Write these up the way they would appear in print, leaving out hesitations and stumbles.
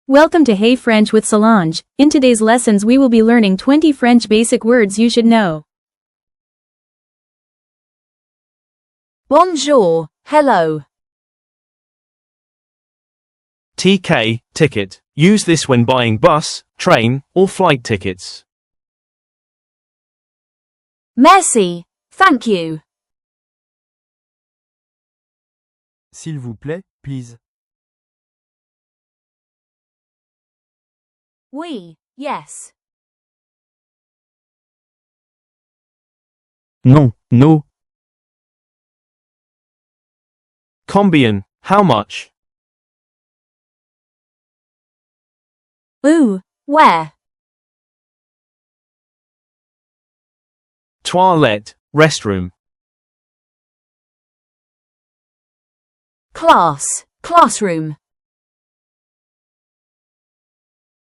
Welcome to Hey French with Solange. In today's lessons we will be learning 20 French basic words you should know. Bonjour, hello. TK, ticket. Use this when buying bus, train, or flight tickets. Merci, thank you. S'il vous plaît, please. Oui, yes. Non, no. Combien, how much? Où, where? Toilette, restroom. Class, classroom.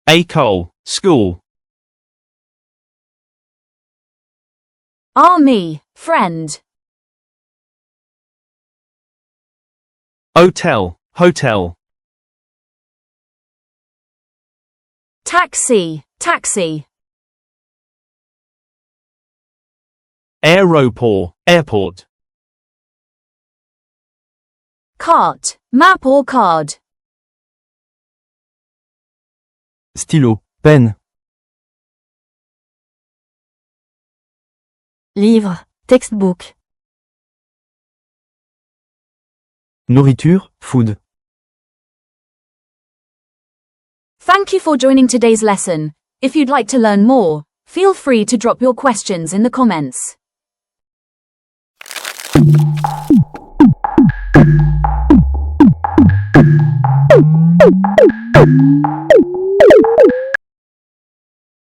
École, school. Ami, friend. Hotel, hotel. Taxi, taxi. Aéroport, airport. Cart, map or card. Stylo, pen. Livre, textbook. Nourriture, food. Thank you for joining today's lesson. If you'd like to learn more, feel free to drop your questions in the comments.